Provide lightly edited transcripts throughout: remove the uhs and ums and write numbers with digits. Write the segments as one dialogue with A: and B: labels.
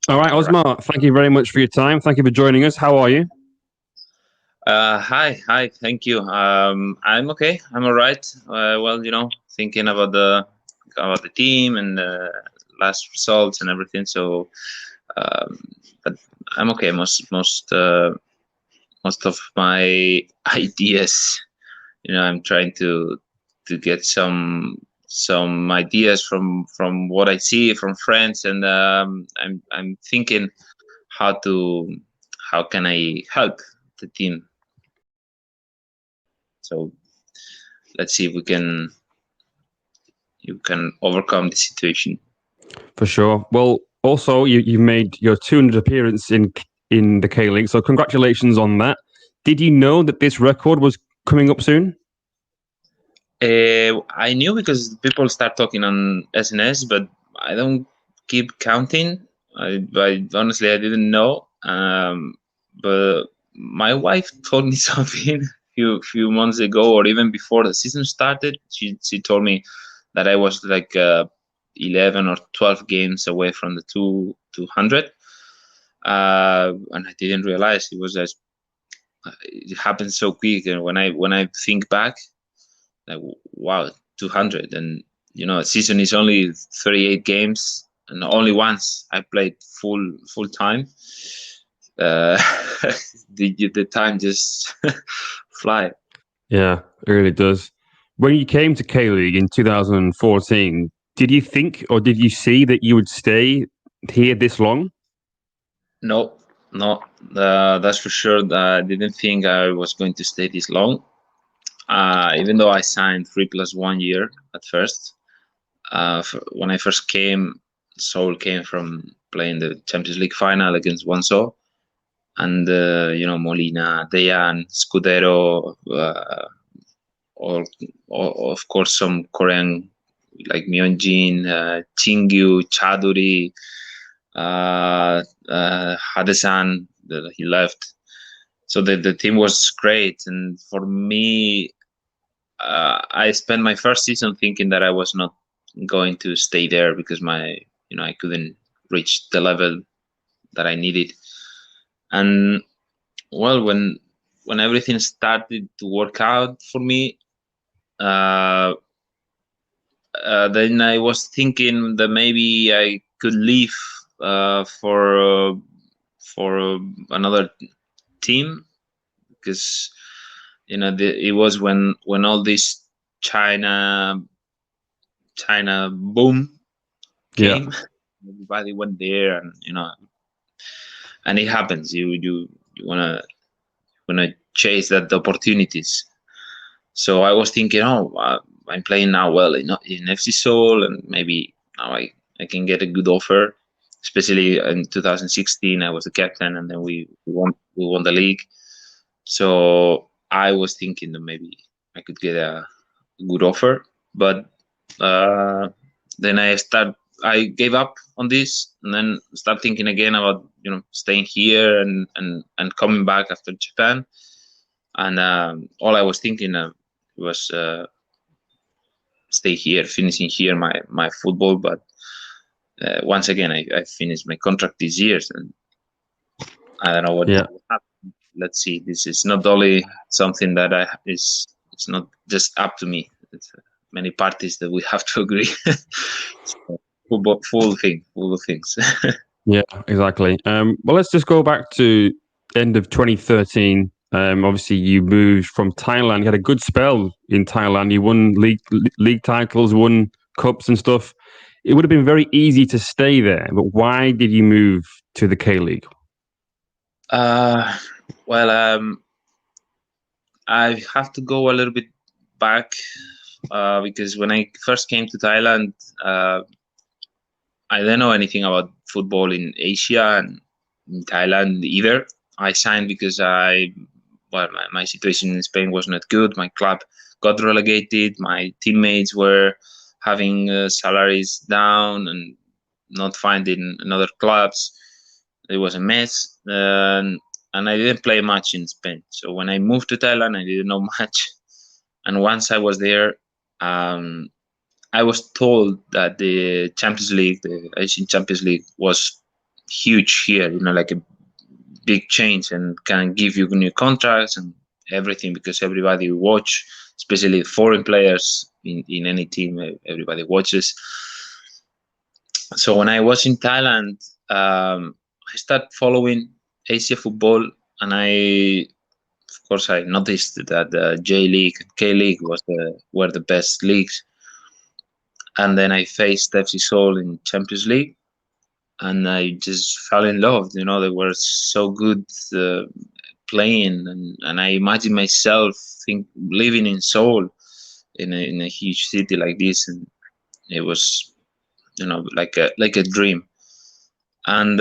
A: All right,
B: All right.
A: Osmar, thank you very much for your time. Thank you for joining us. How are you?
B: Hi. Thank you. I'm okay. I'm all right. Well, thinking about the team and the last results and everything. So, um, but I'm okay. Most of my ideas, I'm trying to get some ideas from what I see from friends, and I'm thinking how to how can I help the team. So let's see if we can you can overcome the situation.
A: For sure. Well, also you made your 200th appearance in the K League, so congratulations on that. Did you know that this record was coming up soon?
B: I knew because people start talking on SNS, but I don't keep counting. I honestly I didn't know. But my wife told me something few months ago, or even before the season started. She told me that I was like 11 or 12 games away from the 200, and I didn't realize it happened so quick. And when I think back, like wow, 200, and a season is only 38 games, and only once I played full time. uh the time just fly.
A: Yeah, it really does. When you came to K League in 2014, did you think or did you see that you would stay here this long?
B: No, no, that's for sure. I didn't think I was going to stay this long, even though I signed 3 plus 1 year at first. When I first came, Seoul came from playing the Champions League final against Wanso, and Molina, Dejan, Scudero, or of course some Korean like Myeonjin, Chingyu, Chaduri, Hadesan. He left, so the team was great. And for me, I spent my first season thinking that I was not going to stay there because I couldn't reach the level that I needed. And well, when everything started to work out for me, uh, then I was thinking that maybe I could leave for another team, because it was when all this China China boom
A: Yeah.
B: came. Everybody went there, and and it happens. You wanna chase that opportunities. So I was thinking, oh, I'm playing now well in FC Seoul, and maybe now I can get a good offer. Especially in 2016, I was the captain, and then we won the league. So I was thinking that maybe I could get a good offer, but uh, then I gave up on this, and then start thinking again about staying here and coming back after Japan. And all I was thinking was stay here, finishing here my football. But once again, I finished my contract this year, and I don't know what
A: Yeah.
B: will happen. Let's see. This is not only something that it's not just up to me. It's many parties that we have to agree. So, full of things.
A: Yeah, exactly. Well, let's just go back to end of 2013. Obviously, you moved from Thailand. You had a good spell in Thailand. You won league titles, won cups and stuff. It would have been very easy to stay there, but why did you move to the K League?
B: uh, well, I have to go a little bit back, because when I first came to Thailand, I don't know anything about football in Asia and in Thailand either. I signed because my situation in Spain was not good. My club got relegated. My teammates were having salaries down and not finding another clubs. It was a mess, and I didn't play much in Spain. So when I moved to Thailand, I didn't know much. And once I was there, um, I was told that the Champions League, the Asian Champions League, was huge here, like a big change, and can give you new contracts and everything, because everybody watch, especially foreign players in any team, everybody watches. So when I was in Thailand, I started following Asia football, and of course, I noticed that the J League and K League were the best leagues. And then I faced FC Seoul in Champions League, and I just fell in love. They were so good playing, and I imagine myself living in Seoul, in a huge city like this, and it was like a dream. And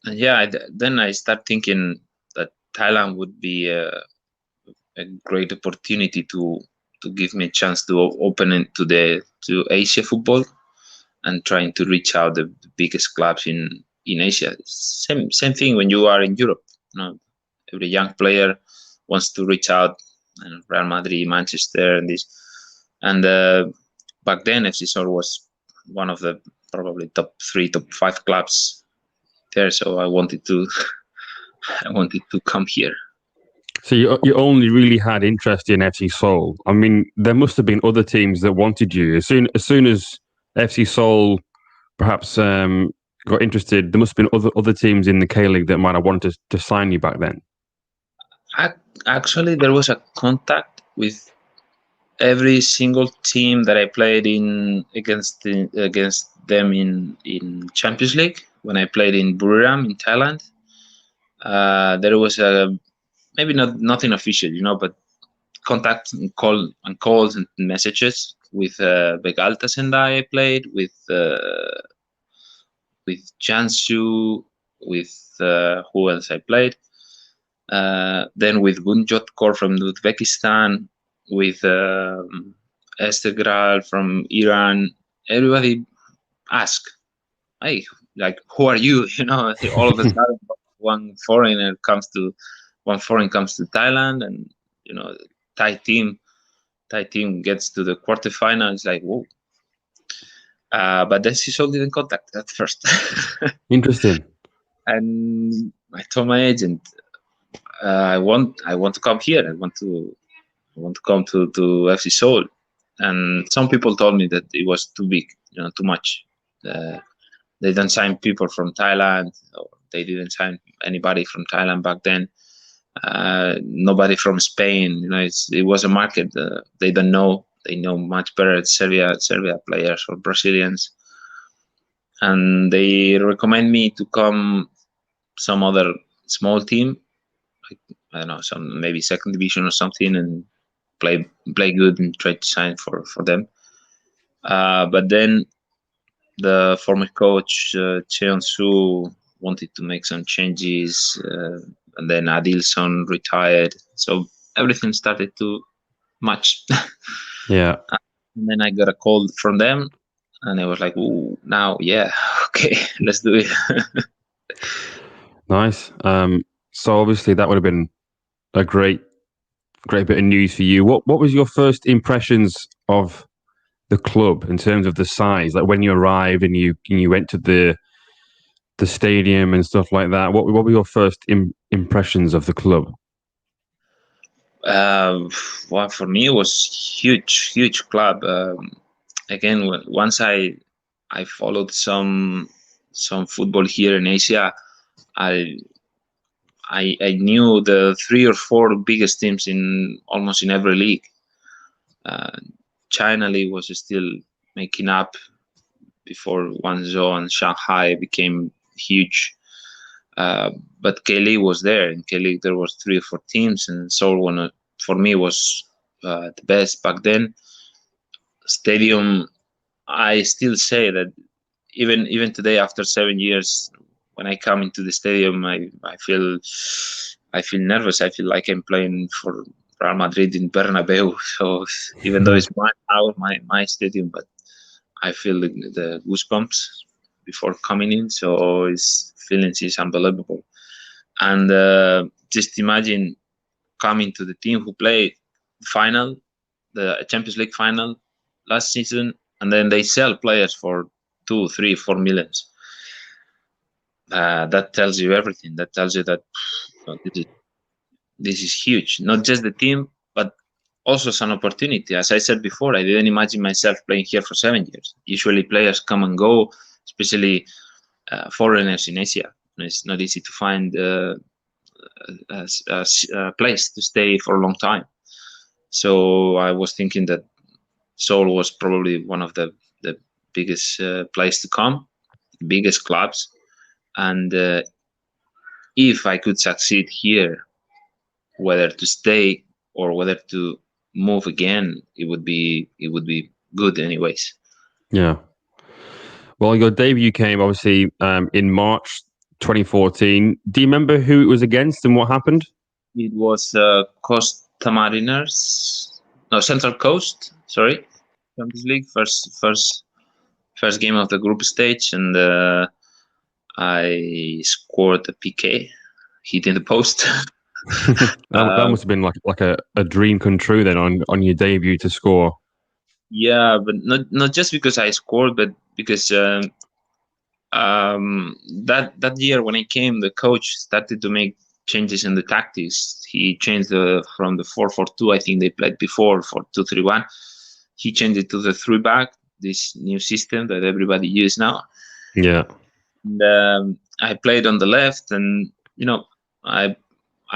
B: yeah, then I start thinking that Thailand would be a great opportunity to give me a chance to open it to Asia football, and trying to reach out the biggest clubs in Asia. Same thing when you are in Europe. Every young player wants to reach out, and Real Madrid, Manchester, and this. And back then, FC Seoul was one of the probably top 3, top 5 clubs there. So I wanted to come here.
A: So you only really had interest in FC Seoul. I mean, there must have been other teams that wanted you. As soon as FC Seoul perhaps got interested, there must have been other teams in the K League that might have wanted to sign you back then.
B: Actually, there was a contact with every single team that I played against them in Champions League. When I played in Buriram in Thailand, there was maybe nothing official, but contact and calls and messages with Vegalta Sendai. I played with Jiangsu, with who else I played. Then with Gunjotkor from Uzbekistan, with Estegral from Iran. Everybody asked, "Hey, like, who are you?" All of a sudden, one foreign comes to Thailand, and Thai team gets to the quarterfinal. It's like, whoa. But then Sisol didn't contact at first.
A: Interesting.
B: And I told my agent, I want to come here. I want to come to FC Seoul. And some people told me that it was too big, too much. They didn't sign people from Thailand, or they didn't sign anybody from Thailand back then. Nobody from Spain. It was a market they don't know. They know much better Serbia players or Brazilians, and they recommend me to come some other small team, like, I don't know, some maybe second division or something, and play good and try to sign for them. But then the former coach Cheon Soo wanted to make some changes, and then Adilson retired, so everything started to match.
A: Yeah.
B: And then I got a call from them, and I was like, "Ooh, now, yeah, okay, let's do it."
A: Nice. So obviously that would have been a great bit of news for you. What was your first impressions of the club in terms of the size? Like when you arrived and you went to the stadium and stuff like that. What were your first impressions of the club?
B: Well, for me, it was huge club. Again, once I followed some football here in Asia, I knew the 3 or 4 biggest teams in almost in every league. China League was still making up before Guangzhou and Shanghai became huge. But K League was there. In K League there was 3 or 4 teams, and Seoul for me was the best back then. Stadium, I still say that even today, after 7 years, when I come into the stadium, I feel nervous. I feel like I'm playing for Real Madrid in Bernabeu. So even though it's my stadium, but I feel the goosebumps before coming in. So its feelings is unbelievable. And just imagine coming to the team who played final, the Champions League final last season, and then they sell players for 2, 3, 4 millions. that tells you everything. That tells you that this is huge. Not just the team, but also as an opportunity. As I said before, I didn't imagine myself playing here for 7 years. Usually players come and go, especially foreigners in Asia. It's not easy to find a place to stay for a long time. So I was thinking that Seoul was probably one of the biggest place to come, biggest clubs, and if I could succeed here, whether to stay or whether to move again, it would be good anyways.
A: Yeah. Well, your debut came obviously in March 2014. Do you remember who it was against and what happened?
B: It was Costa Mariners, no, Central Coast. Sorry, Champions League first game of the group stage, and I scored a PK, hitting the post.
A: That must have been like a dream come true then on your debut to score.
B: Yeah, but not just because I scored, but because that year when I came, the coach started to make changes in the tactics. He changed from the 4-4-2, I think they played before, for 2-3-1. He changed it to the 3-back, this new system that everybody uses now.
A: Yeah.
B: And I played on the left, and I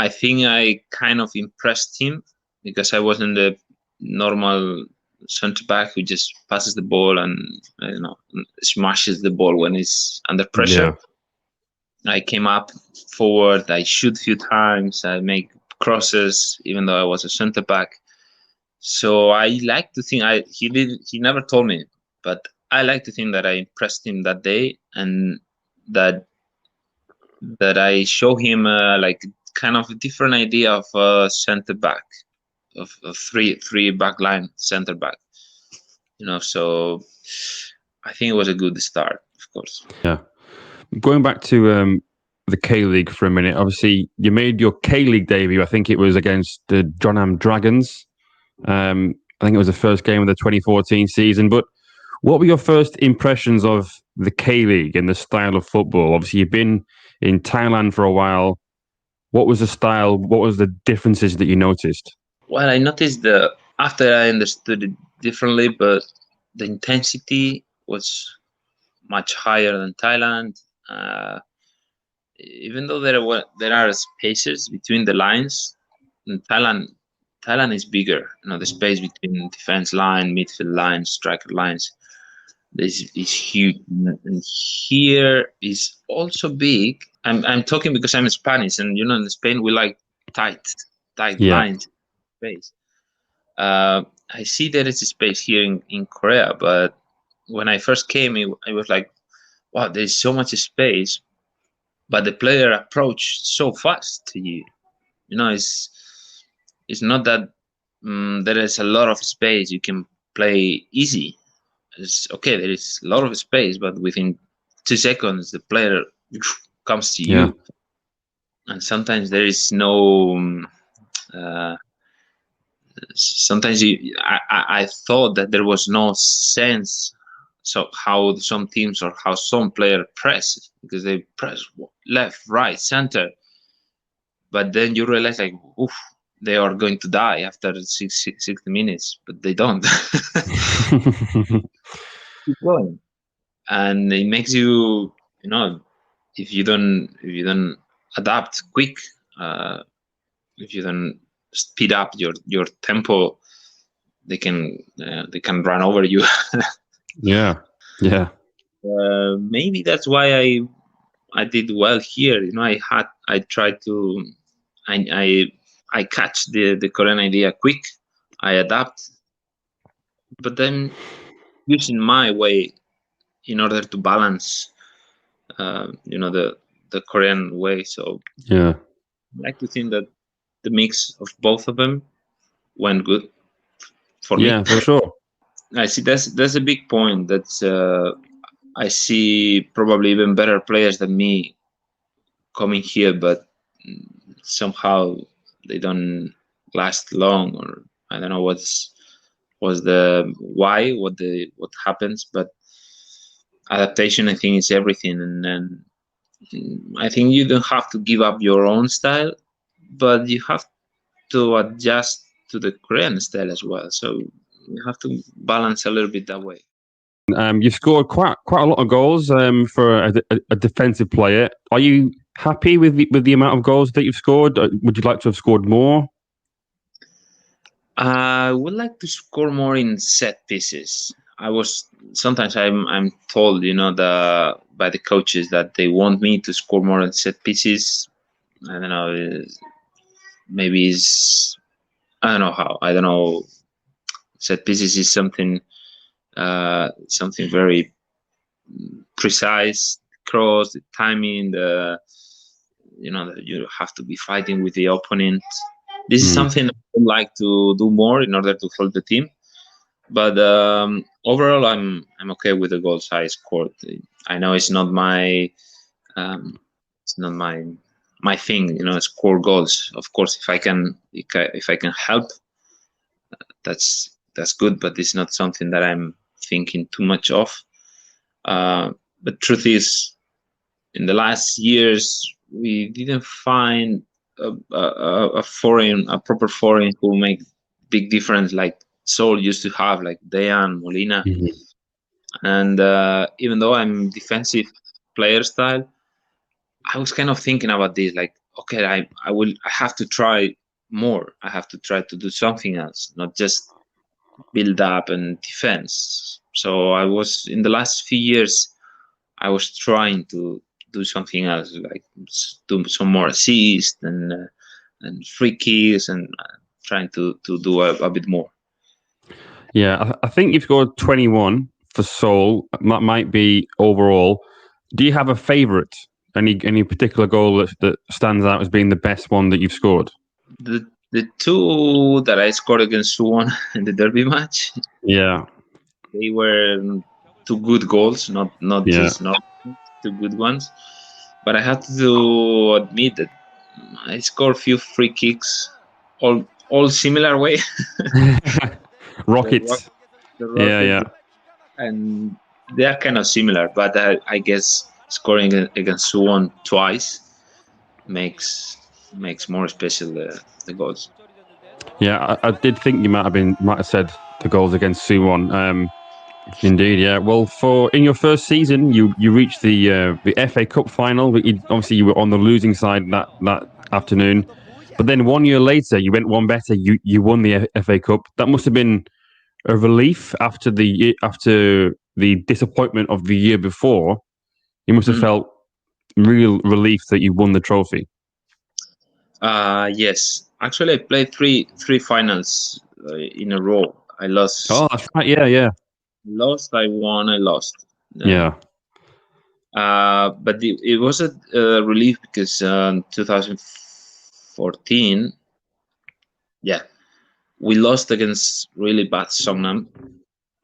B: think I kind of impressed him because I wasn't the normal center back who just passes the ball and smashes the ball when it's under pressure. Yeah. I came up forward, I shoot a few times, I make crosses, even though I was a center back. So I like to think he never told me, but I like to think that I impressed him that day, and that I show him like kind of a different idea of a center back, of a three back line center back. So I think it was a good start, of course.
A: Yeah. Going back to the K-League for a minute, obviously you made your K-League debut. I think it was against the Jeonnam Dragons. I think it was the first game of the 2014 season. But what were your first impressions of the K-League and the style of football? Obviously, you've been in Thailand for a while. What was the style? What was the differences that you noticed?
B: Well, I noticed after I understood it differently, but the intensity was much higher than Thailand. Even though there are spaces between the lines, in Thailand is bigger. The space between defense line, midfield line, striker lines is huge, and here is also big. I'm talking because I'm Spanish, and in Spain we like tight lines, space. I see there is a space here in Korea, but when I first came, it was like, wow, there's so much space, but the player approached so fast to you. It's not that there is a lot of space. You can play easy. It's okay. There is a lot of space, but within 2 seconds, the player comes to you, and sometimes there is no. Sometimes I thought that there was no sense. So how some teams or how some player press, because they press left, right, center, but then you realize like, oof, they are going to die after 60 minutes, but they don't. Keep going, and it makes you, if you don't adapt quick, if you don't speed up your tempo, they can run over you.
A: Yeah.
B: Maybe that's why I did well here. I tried to I catch the Korean idea quick. I adapt, but then using my way in order to balance, the Korean way. So
A: yeah,
B: I like to think that the mix of both of them went good for me.
A: Yeah, for sure.
B: I see that's a big point. That's I see probably even better players than me coming here, but somehow they don't last long, or I don't know what happens, but adaptation I think is everything, and then I think you don't have to give up your own style, but you have to adjust to the Korean style as well. So you have to balance a little bit that way.
A: You've scored quite a lot of goals for a defensive player. Are you happy with the amount of goals that you've scored? Would you like to have scored more?
B: I would like to score more in set pieces. Sometimes I'm told, by the coaches that they want me to score more in set pieces. I don't know. Maybe I don't know how. I don't know. Set pieces is something very precise. Cross, the timing, you have to be fighting with the opponent. This is something I would like to do more in order to help the team. But overall, I'm okay with the goals I scored. I know it's not my my thing, score goals. Of course, if I can help, that's good. But it's not something that I'm thinking too much of. But truth is, in the last years, we didn't find a proper foreign who make big difference like Seoul used to have, like Dejan, Molina. And even though I'm defensive player style, I was kind of thinking about this, like, okay, I have to try more. I have to try to do something else, not just build up and defense. So I was, in the last few years, I was trying to do something else, like do some more assists and free kicks, and trying to do a bit more.
A: Yeah, I think you've scored 21 for Seoul. That might be overall. Do you have a favourite? Any particular goal that stands out as being the best one that you've scored?
B: The two that I scored against Suwon in the derby match.
A: Yeah,
B: they were two good goals, not just not two good ones. But I have to admit that I scored a few free kicks, all similar way.
A: Rockets.
B: The rocket,
A: Yeah.
B: And they are kind of similar, but I guess scoring against Suwon twice makes more special the goals.
A: Yeah, I did think you might have said the goals against Suwon. Indeed, yeah. Well, in your first season, you reached the FA Cup final, but obviously you were on the losing side that afternoon. But then 1 year later, you went one better. You won the FA Cup. That must have been a relief after the disappointment of the year before. You must have felt real relief that you won the trophy.
B: Yes, actually, I played three finals in a row. I lost.
A: Oh, that's right. Yeah.
B: Lost. I won. I lost.
A: Yeah.
B: But it was a relief because 2014, yeah, we lost against really bad Songnam.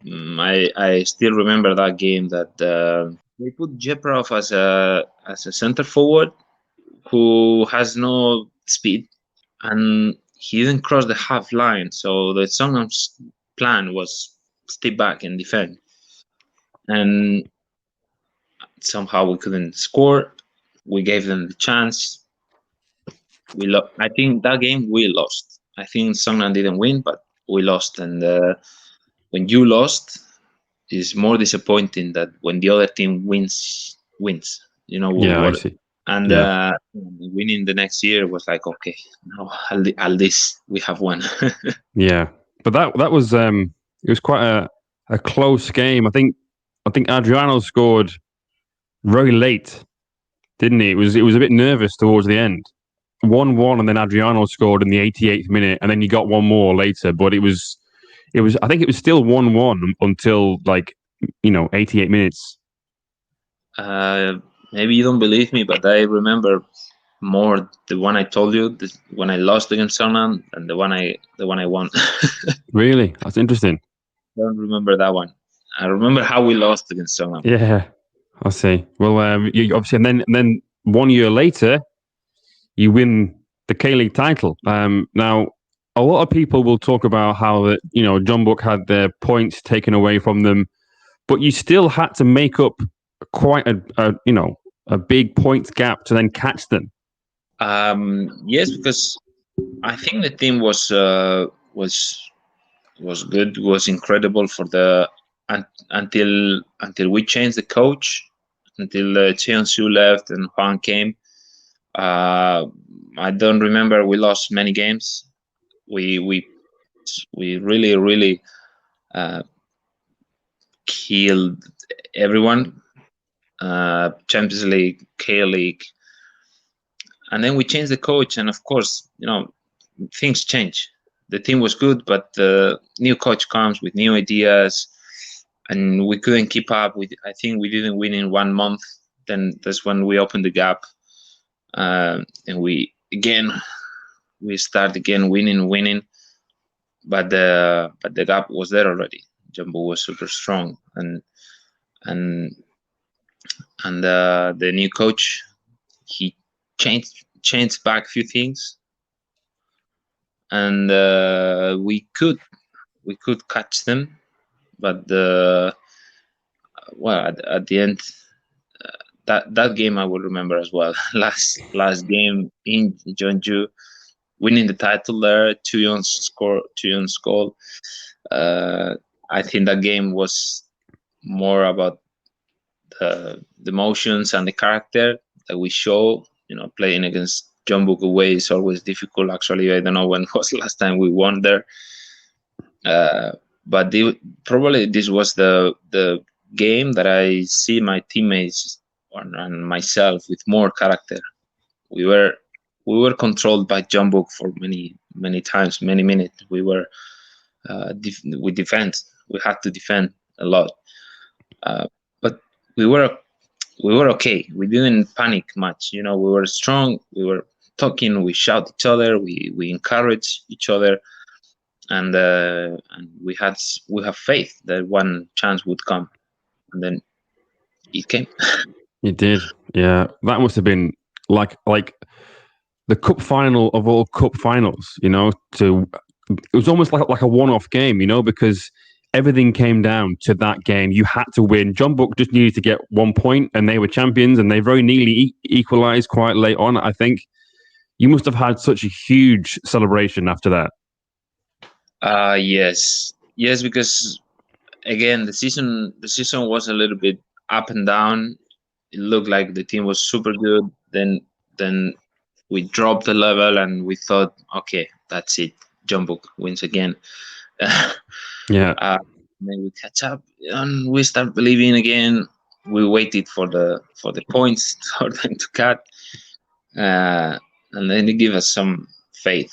B: I still remember that game that they put Jeprov as a center forward who has no speed, and he didn't cross the half line. So the Songnam's plan was stay back and defend, and somehow we couldn't score. We gave them the chance. I think that game we lost. I think Songnam didn't win, but we lost. And when you lost, it's more disappointing that when the other team wins.
A: Yeah, I see.
B: And winning the next year was like, okay, now at least we have won.
A: Yeah, but that was it was quite a close game. I think Adriano scored very late, didn't he? It was a bit nervous towards the end. 1-1, and then Adriano scored in the 88th minute, and then you got one more later. But it was I think it was still 1-1 until 88 minutes.
B: Maybe you don't believe me, but I remember more the one I told you, when I lost against Songnam, and the one I won.
A: Really? That's interesting.
B: I don't remember that one. I remember how we lost against Songnam.
A: Yeah, I see. Well, you obviously, and then 1 year later, you win the K-League title. Now, a lot of people will talk about how that Jeonbuk had their points taken away from them, but you still had to make up quite a a big points gap to then catch them.
B: Yes, because I think the team was good, was incredible for the until we changed the coach, until Cheon-Su left and Juan came. I don't remember we lost many games. We really killed everyone. Champions League, K League, and then we changed the coach, and of course, things change. The team was good, but the new coach comes with new ideas, and we couldn't keep up. I think we didn't win in 1 month. Then that's when we opened the gap, and we start again winning. But the gap was there already. Jumbo was super strong, and the new coach, he changed back a few things, and we could catch them, but at the end, that game I will remember as well. last game in Jeonju, winning the title there, 2-1 score. I think that game was more about the emotions and the character that we show. Playing against Jeonbuk away is always difficult. Actually, I don't know when was the last time we won there. But probably this was the game that I see my teammates and myself with more character. We were controlled by Jeonbuk for many times, many minutes. We were we defend. We had to defend a lot, but we were okay. We didn't panic much. We were strong. We were talking. We shout each other. We encourage each other, and we have faith that one chance would come, and then it came.
A: It did, yeah. That must have been like the cup final of all cup finals. It was almost like a one-off game, because everything came down to that game. You had to win. Jeonbuk just needed to get 1 point, and they were champions, and they very nearly equalized quite late on. I think you must have had such a huge celebration after that.
B: Yes, because again the season was a little bit up and down. It looked like the team was super good. Then we dropped the level, and we thought, okay, that's it. Jeonbuk wins again.
A: Yeah.
B: Then we catch up, and we start believing again. We waited for the points for them to cut, and then they give us some faith,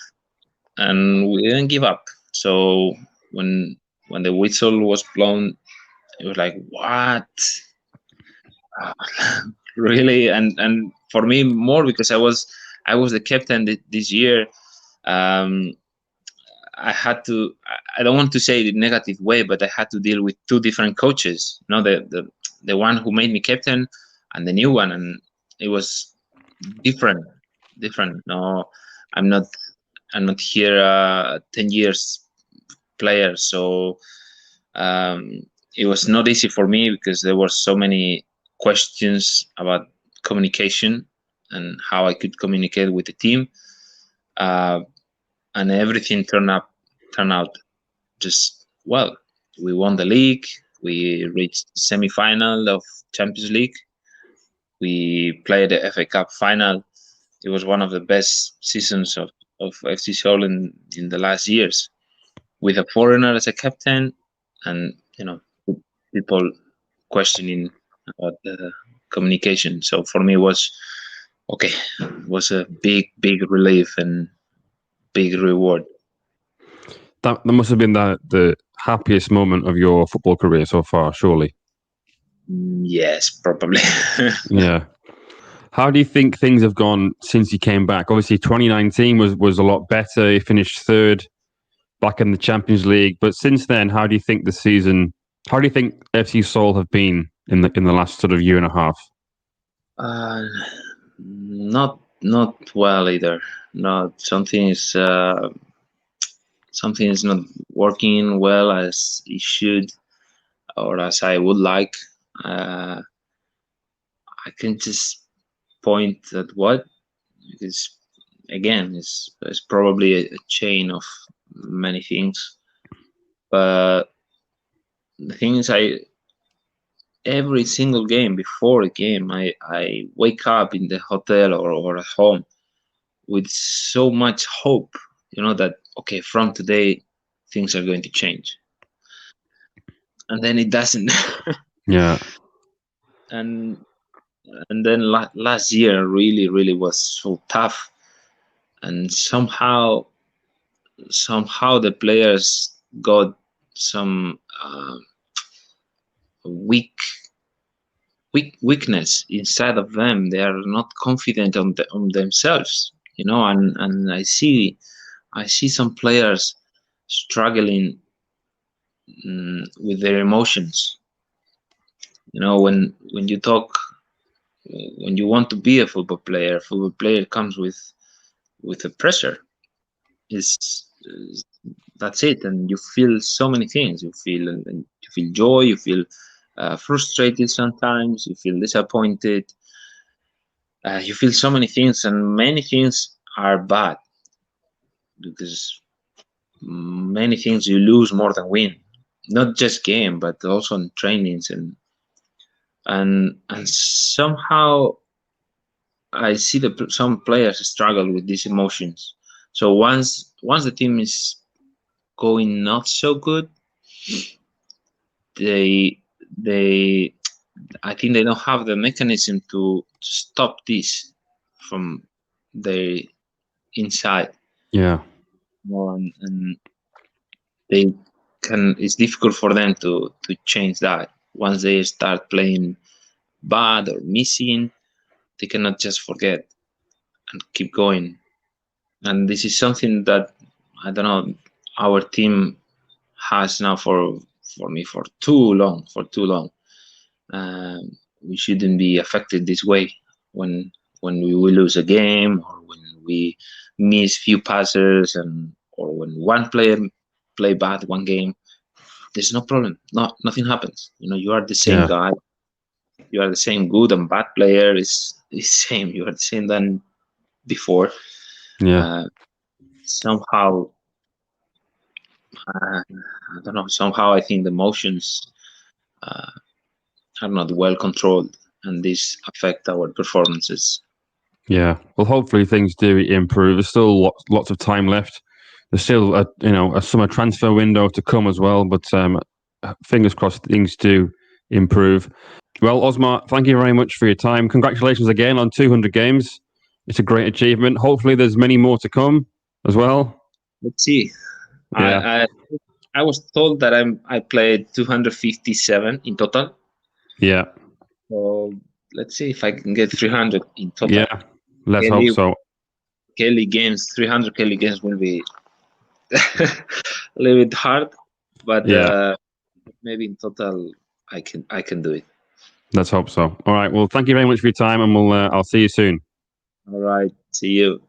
B: and we didn't give up. So when the whistle was blown, it was like, what? Really? And for me, more because I was the captain this year. I had to. I don't want to say it in a negative way, but I had to deal with two different coaches. The one who made me captain and the new one, and it was different. No, I'm not here 10 years player, so it was not easy for me because there were so many questions about communication and how I could communicate with the team. And everything turned out just well. We won the league. We reached the semi-final of Champions League. We played the FA Cup final. It was one of the best seasons of FC Seoul in the last years, with a foreigner as a captain, and people questioning about the communication. So for me, it was okay. It was a big relief and big reward.
A: That must have been the happiest moment of your football career so far, surely.
B: Yes, probably.
A: Yeah. How do you think things have gone since you came back? Obviously, 2019 was a lot better. You finished third back in the Champions League. But since then, how do you think FC Seoul have been in the last sort of year and a half?
B: Not well either. No, something is not working well as it should, or as I would like. I can just point at what, because again, it's probably a chain of many things. But the thing is, every single game, before a game, I wake up in the hotel or at home with so much hope, that okay, from today things are going to change, and then it doesn't.
A: Yeah.
B: and and then last year really was so tough, and somehow the players got some weak weakness inside of them. They are not confident on themselves, and I see some players struggling with their emotions. When you talk, when you want to be a football player comes with a pressure. Is That's it, and you feel so many things. You feel joy, you feel frustrated sometimes, you feel disappointed, you feel so many things, and many things are bad because many things you lose more than win, not just game but also in trainings, and somehow I see some players struggle with these emotions. So once the team is going not so good, they they I think they don't have the mechanism to stop this from their inside.
A: Yeah.
B: And they can. It's difficult for them to change that. Once they start playing bad or missing, they cannot just forget and keep going. And this is something that I don't know, our team has now for me for too long. We shouldn't be affected this way when we will lose a game, or when we miss few passes, or when one player play bad one game. There's no problem. Nothing happens. You are the same
A: Yeah.
B: guy. You are the same good and bad player. Is same. You are the same than before.
A: Yeah.
B: Somehow, I don't know. Somehow, I think the emotions uh, are not well controlled, and this affect our performances.
A: Yeah. Well, hopefully things do improve. There's still lots of time left. There's still a summer transfer window to come as well. But fingers crossed things do improve. Well, Osmar, thank you very much for your time. Congratulations again on 200 games. It's a great achievement. Hopefully there's many more to come as well.
B: Let's see.
A: Yeah.
B: I was told that I played 257 in total.
A: Yeah.
B: So let's see if I can get 300 in total.
A: Yeah. Let's hope so.
B: Kelly games, 300 Kelly games will be a little bit hard, but
A: Yeah.
B: maybe in total I can do it.
A: Let's hope so. All right. Well, thank you very much for your time, and I'll see you soon.
B: All right. See you.